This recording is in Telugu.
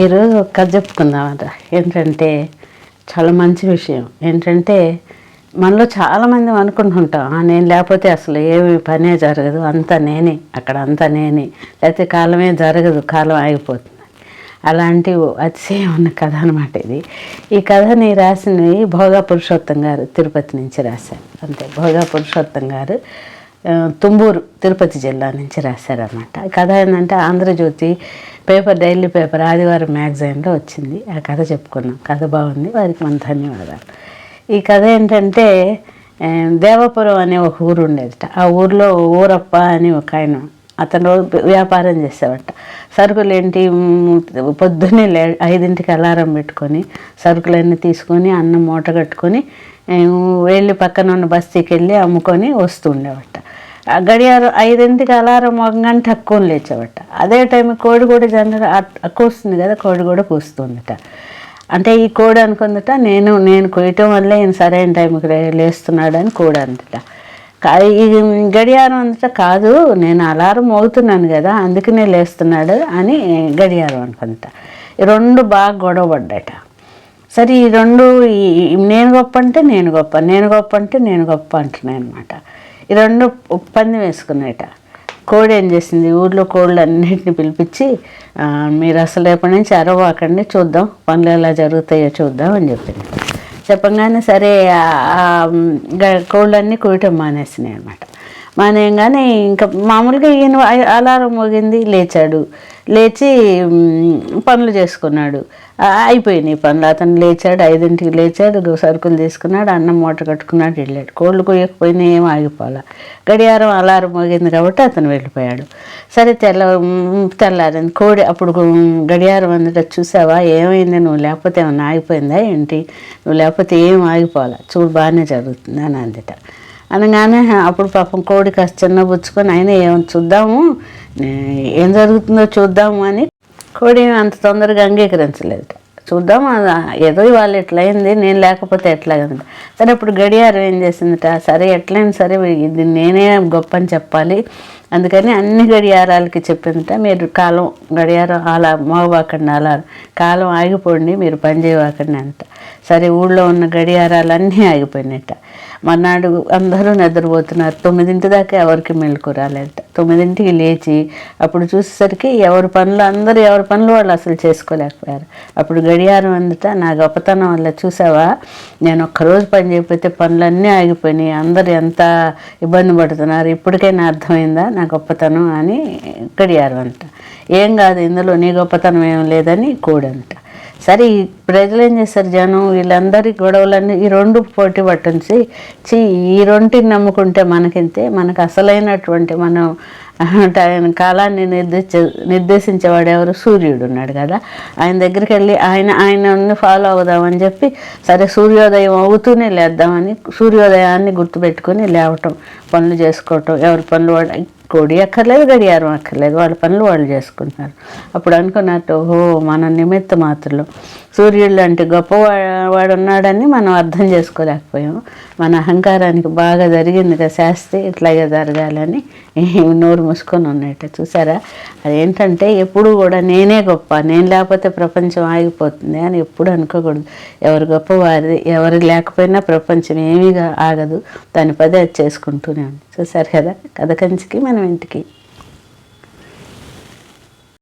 ఈరోజు ఒక కథ చెప్పుకుందామట. ఏంటంటే చాలా మంచి విషయం. ఏంటంటే మనలో చాలామంది అనుకుంటుంటాం, నేను లేకపోతే అసలు ఏమి పనే జరగదు, అంతా నేనే, అక్కడ అంతా నేనే, లేకపోతే కాలమే జరగదు, కాలం ఆగిపోతుంది. అలాంటి అతిశయం ఉన్న కథ అనమాట ఇది. ఈ కథని రాసింది భోగా పురుషోత్తం గారు, తిరుపతి నుంచి రాశారు. అంతే, భోగా పురుషోత్తం గారు తుంబూరు, తిరుపతి జిల్లా నుంచి రాశారన్నమాట. కథ ఏంటంటే ఆంధ్రజ్యోతి పేపర్, డైలీ పేపర్ ఆదివారం మ్యాగజైన్లో వచ్చింది. ఆ కథ చెప్పుకున్నాం. కథ బాగుంది, వారికి మన ధన్యవాదాలు. ఈ కథ ఏంటంటే దేవపురం అనే ఒక ఊరు ఉండేదట. ఆ ఊరిలో ఊరప్ప అని ఒక ఆయన, అతను వ్యాపారం చేసేవాట. సరుకులు ఏంటి, పొద్దున్నే 5ంటికి అలారం పెట్టుకొని సరుకులన్నీ తీసుకొని అన్నం మూట కట్టుకొని వెళ్ళి పక్కన ఉన్న బస్తీకి వెళ్ళి అమ్ముకొని వస్తూ ఉండేవాట. గడియారం 5ంటికి అలారం ఒక గంట తక్కువ లేచేవాట. అదే టైం కోడి కూడా జనరల్ కూస్తుంది కదా, కోడి కూడా కూస్తుందట. అంటే ఈ కోడి అనుకుందట, నేను కోయటం వల్లే ఈయన సరైన టైంకి లేస్తున్నాడని కోడి అందట. ఈ గడియారం అందట కాదు, నేను అలారం మోగుతున్నాను కదా అందుకనే లేస్తున్నాడు అని గడియారం అనుకుంటా. ఈ రెండు బాగా గొడవ పడ్డాట. సరే ఈ రెండు, నేను గొప్ప అంటే నేను గొప్ప, నేను గొప్ప అంటే నేను గొప్ప అంటున్నాయి అనమాట. ఈ రెండు పందెం వేసుకున్నాయట. కోడి ఏం చేసింది, ఊళ్ళో కోళ్ళు అన్నింటిని పిలిపించి, మీరు అసలు రేపటి నుంచి అరవాకండి, చూద్దాం పనులు ఎలా జరుగుతాయో చూద్దాం అని చెప్పింది. చెప్పగానే సరే కోళ్ళన్నీ కోయటం మానేసినాయి అనమాట. మానేయంగానే ఇంకా మామూలుగా ఈయన అలారం మోగింది, లేచాడు. లేచి పనులు చేసుకున్నాడు. అయిపోయినాయి పనులు. అతను లేచాడు, 5ంటికి లేచాడు, సరుకులు తీసుకున్నాడు, అన్నం మూట కట్టుకున్నాడు, వెళ్ళాడు. కోళ్ళు కొయ్యకపోయినా ఏం ఆగిపోలే. గడియారం అలారం మోగింది కాబట్టి అతను వెళ్ళిపోయాడు. సరే తెల్లారింది. కోడి అప్పుడు గడియారం అందట, చూసావా ఏమైంది, నువ్వు లేకపోతే ఏమన్నా ఆగిపోయిందా ఏంటి, నువ్వు లేకపోతే ఏం ఆగిపోలే, చూడు బాగానే జరుగుతుంది అని అందట. అనగానే అప్పుడు పాపం కోడి కాస్త చిన్నబుచ్చుకొని, అయినా చూద్దాము ఏం జరుగుతుందో చూద్దాము అని కోడి అంత తొందరగా అంగీకరించలేదు. చూద్దాం, ఏదో ఇవాళ ఎట్లయింది, నేను లేకపోతే ఎట్లాగంట. సరే అప్పుడు గడియారం ఏం చేసిందట, సరే ఎట్లయినా సరే ఇది నేనే గొప్ప అని చెప్పాలి, అందుకని అన్ని గడియారాలకి చెప్పిందట, మీరు కాలం గడియారం అలా మోగవాకండి, అలా కాలం ఆగిపోండి, మీరు పని చేయవాకండి అంట. సరే ఊళ్ళో ఉన్న గడియారాలన్నీ ఆగిపోయినట్ట. మర్నాడు అందరూ నిద్రపోతున్నారు. 9ంటి దాకా ఎవరికి మెలకు రాలేదట. 9ంటికి లేచి అప్పుడు చూసేసరికి ఎవరి పనులు వాళ్ళు అసలు చేసుకోలేకపోయారు. అప్పుడు గడియారం అందట, నా గొప్పతనం వల్ల చూసావా, నేను ఒక్కరోజు పని చేయకపోతే పనులన్నీ ఆగిపోయినాయి, అందరు ఎంత ఇబ్బంది పడుతున్నారు, ఇప్పటికైనా అర్థమైందా నా గొప్పతనం అని గడియారం అంట. ఏం కాదు, ఇందులో నీ గొప్పతనం ఏం లేదని కోడి అంట. సరే ఈ ప్రజలు ఏం చేస్తారు, జనం వీళ్ళందరి గొడవలన్నీ ఈ రెండు పోటీ పట్టించి, ఈ రెంటిని నమ్ముకుంటే మనకింతే, మనకు అసలైనటువంటి మనం కాలాన్ని నిర్దేశించేవాడు ఎవరు, సూర్యుడు ఉన్నాడు కదా, ఆయన దగ్గరికి వెళ్ళి ఆయనని ఫాలో అవుదామని చెప్పి, సరే సూర్యోదయం అవుతూనే లేద్దామని సూర్యోదయాన్ని గుర్తుపెట్టుకుని లేవటం, పనులు చేసుకోవటం, ఎవరి పనులు వాడు, కోడి అక్కర్లేదు, గడియారం అక్కర్లేదు, వాళ్ళ పనులు వాళ్ళు చేసుకుంటున్నారు. అప్పుడు అనుకున్నట్టు, ఓహో మన నిమిత్త మాత్రలు సూర్యుడు లాంటి గొప్పవాడు ఉన్నాడని మనం అర్థం చేసుకోలేకపోయాము. మన అహంకారానికి బాగా జరిగింది కదా శాస్తి, ఇట్లాగే జరగాలని నోరు మూసుకొని ఉన్నట్ట. చూసారా, అదేంటంటే ఎప్పుడు కూడా నేనే గొప్ప, నేను లేకపోతే ప్రపంచం ఆగిపోతుంది అని ఎప్పుడు అనుకోకూడదు. ఎవరు గొప్ప వారిది, ఎవరు లేకపోయినా ప్రపంచం ఏమీ ఆగదు, దాని పదే అది చేసుకుంటూనే ఉంది. చూసారు కదా, కథ కంచికి మనం ఇంటికి.